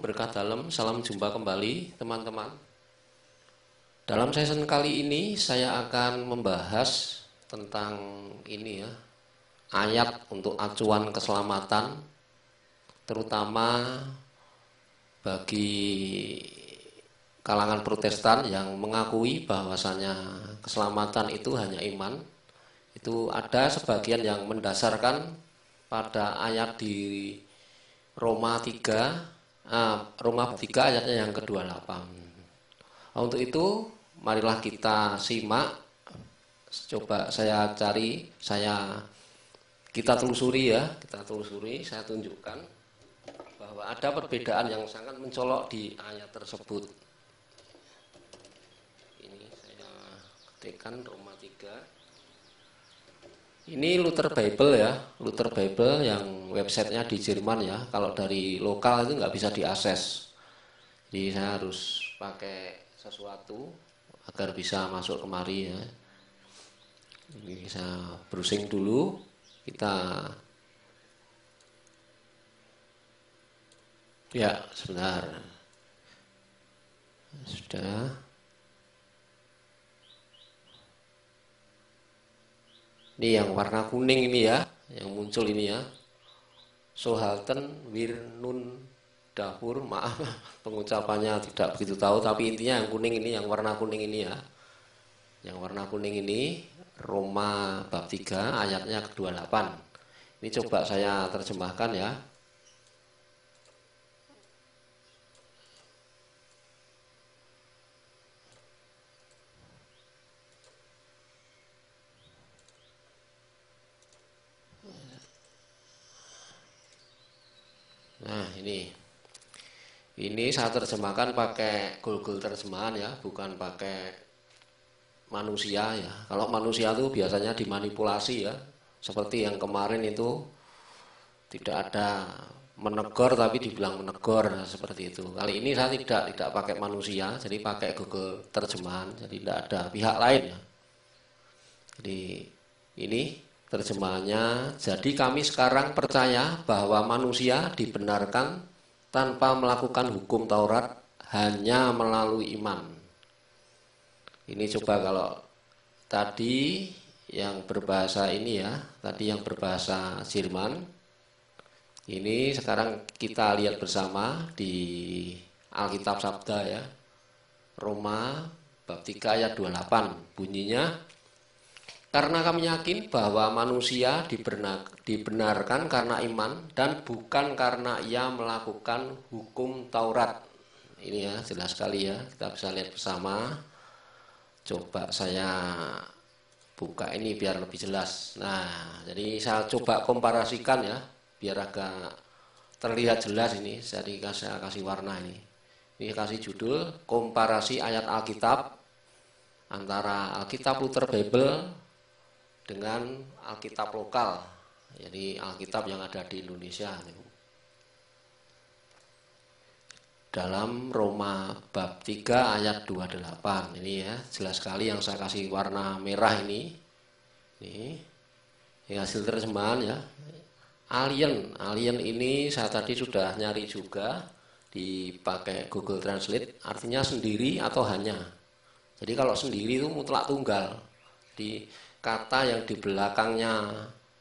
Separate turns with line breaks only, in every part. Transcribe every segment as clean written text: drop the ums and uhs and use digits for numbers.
berkah dalam, salam jumpa kembali teman-teman. Dalam session kali ini saya akan membahas tentang ini ya, ayat untuk acuan keselamatan, terutama bagi kalangan Protestan yang mengakui bahwasanya keselamatan itu hanya iman. Itu ada sebagian yang mendasarkan pada ayat di Roma 3 ayatnya yang ke-28. Untuk itu marilah kita simak, coba kita telusuri ya, saya tunjukkan bahwa ada perbedaan yang sangat mencolok di ayat tersebut. Ini saya ketikkan Roma 3. Ini Luther Bible ya, Luther Bible yang websitenya di Jerman ya. Kalau dari lokal itu nggak bisa diakses. Jadi saya harus pakai sesuatu agar bisa masuk kemari ya. Ini saya browsing dulu. Ya, sebentar. Sudah. Ini yang warna kuning ini ya, yang muncul ini ya. Sohalten wir nun dahur, maaf pengucapannya tidak begitu tahu, tapi intinya yang kuning ini, yang warna kuning ini ya. Yang warna kuning ini Roma bab 3 ayatnya ke-28. Ini coba saya terjemahkan ya. Nah, ini saya terjemahkan pakai Google terjemahan ya, bukan pakai manusia ya. Kalau manusia itu biasanya dimanipulasi ya. Seperti yang kemarin itu tidak ada menegur tapi dibilang menegur, seperti itu. Kali ini saya tidak pakai manusia, jadi pakai Google terjemahan, jadi tidak ada pihak lain ya. Jadi ini terjemahannya, jadi kami sekarang percaya bahwa manusia dibenarkan tanpa melakukan hukum Taurat hanya melalui iman. Ini coba kalau tadi yang berbahasa ini ya, tadi yang berbahasa Jerman. Ini sekarang kita lihat bersama di Alkitab Sabda ya. Roma bab 3 ayat 28 bunyinya, karena kami yakin bahwa manusia dibenarkan karena iman dan bukan karena ia melakukan hukum Taurat. Ini ya, jelas sekali ya, kita bisa lihat bersama. Coba saya buka ini biar lebih jelas. Nah, jadi saya coba komparasikan ya, biar agak terlihat jelas ini. Jadi saya kasih warna ini. Ini kasih judul komparasi ayat Alkitab antara Alkitab Luther Bible dengan Alkitab lokal, jadi Alkitab yang ada di Indonesia. Dalam Roma bab 3 ayat 28 ini ya, jelas sekali yang saya kasih warna merah ini. Ini hasil terjemahan ya. Alien ini saya tadi sudah nyari juga dipakai Google Translate, artinya sendiri atau hanya. Jadi kalau sendiri itu mutlak tunggal. Di kata yang di belakangnya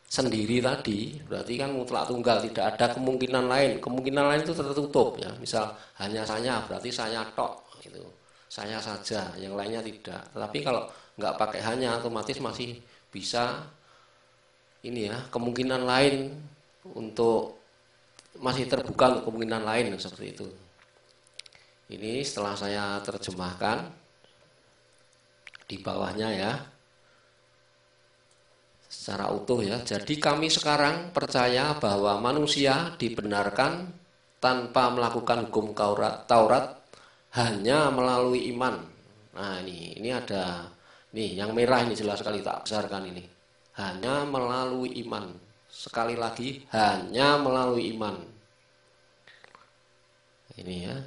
sendiri tadi berarti kan mutlak tunggal, tidak ada kemungkinan lain. Kemungkinan lain itu tertutup ya. Misal hanya saya berarti saya tok gitu. Saya saja, yang lainnya tidak. Tapi kalau nggak pakai hanya, otomatis masih bisa ini ya, kemungkinan lain untuk masih terbuka untuk kemungkinan lain seperti itu. Ini setelah saya terjemahkan di bawahnya ya, secara utuh ya. Jadi kami sekarang percaya bahwa manusia dibenarkan tanpa melakukan hukum Taurat hanya melalui iman. Nah ini ada, nih yang merah ini jelas sekali tak besarkan ini. Hanya melalui iman. Sekali lagi, hanya melalui iman. Ini ya.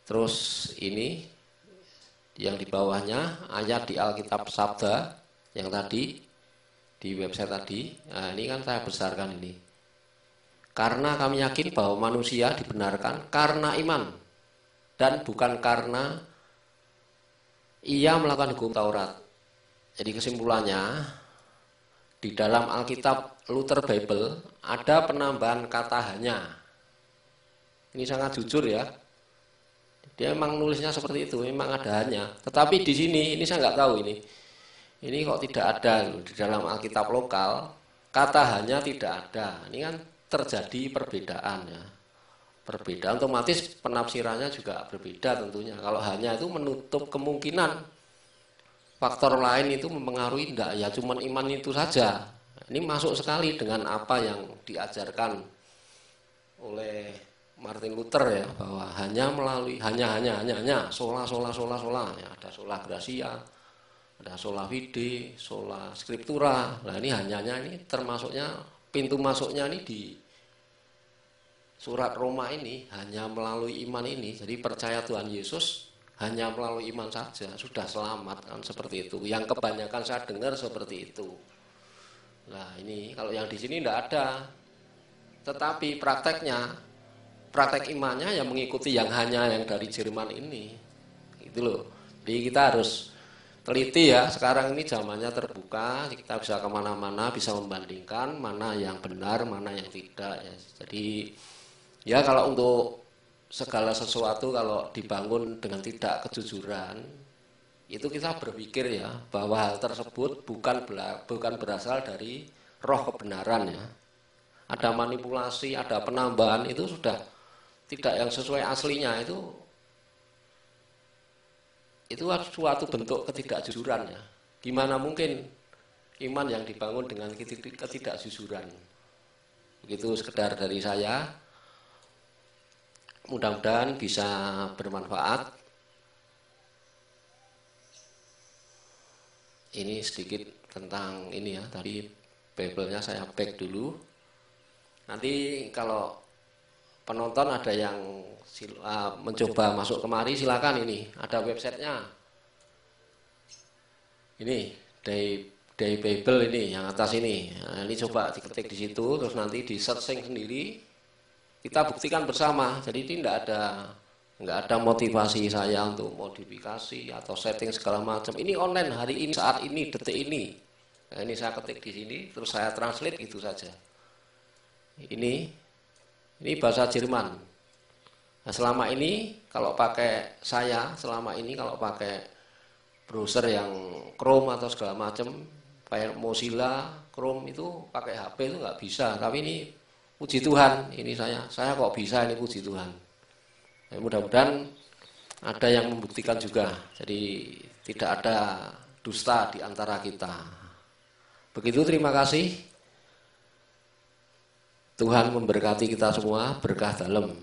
Terus ini yang di bawahnya ayat di Alkitab Sabda yang tadi di website tadi. Nah, ini kan saya besarkan ini. Karena kami yakin bahwa manusia dibenarkan karena iman dan bukan karena ia melakukan hukum Taurat. Jadi kesimpulannya, di dalam Alkitab Luther Bible ada penambahan kata hanya. Ini sangat jujur ya. Dia memang nulisnya seperti itu, memang ada hanya. Tetapi di sini, ini saya nggak tahu ini. Ini kok tidak ada di dalam Alkitab lokal, kata hanya tidak ada. Ini kan terjadi perbedaan ya. Perbedaan otomatis penafsirannya juga berbeda tentunya. Kalau hanya itu menutup kemungkinan faktor lain itu mempengaruhi, enggak ya cuman iman itu saja. Ini masuk sekali dengan apa yang diajarkan oleh Martin Luther ya, bahwa hanya melalui hanya sola ya, ada sola gratia, ada sola fide, sola scriptura. Nah ini hanyanya ini termasuknya pintu masuknya ini di surat Roma ini hanya melalui iman ini. Jadi percaya Tuhan Yesus hanya melalui iman saja sudah selamat kan, seperti itu. Yang kebanyakan saya dengar seperti itu. Nah ini kalau yang di sini tidak ada. Tetapi praktek imannya yang mengikuti yang hanya yang dari Jerman ini. Itu loh. Jadi kita harus teliti ya. Sekarang ini zamannya terbuka, kita bisa kemana-mana, bisa membandingkan mana yang benar, mana yang tidak ya. Jadi ya kalau untuk segala sesuatu kalau dibangun dengan tidak kejujuran, itu kita berpikir ya bahwa hal tersebut bukan berasal dari roh kebenaran ya. Ada manipulasi, ada penambahan, itu sudah tidak yang sesuai aslinya, itu suatu bentuk ketidakjujuran ya. Gimana mungkin iman yang dibangun dengan ketidakjujuran? Begitu sekedar dari saya. Mudah-mudahan bisa bermanfaat. Ini sedikit tentang ini ya, tadi Bible-nya saya back dulu. Nanti kalau penonton ada yang mencoba masuk kemari, silakan, ini ada websitenya. Ini Day Bible ini yang atas ini. Nah, ini coba diketik di situ, terus nanti di searching sendiri. Kita buktikan bersama. Jadi ini nggak ada motivasi saya untuk modifikasi atau setting segala macam. Ini online hari ini, saat ini, detik ini. Nah, ini saya ketik di sini, terus saya translate gitu saja. Ini bahasa Jerman. Nah, selama ini kalau pakai browser yang Chrome atau segala macam, kayak Mozilla, Chrome itu pakai HP itu nggak bisa. Tapi ini puji Tuhan, ini saya kok bisa, ini puji Tuhan. Ya, mudah-mudahan ada yang membuktikan juga. Jadi tidak ada dusta di antara kita. Begitu, terima kasih. Tuhan memberkati kita semua, berkah dalam.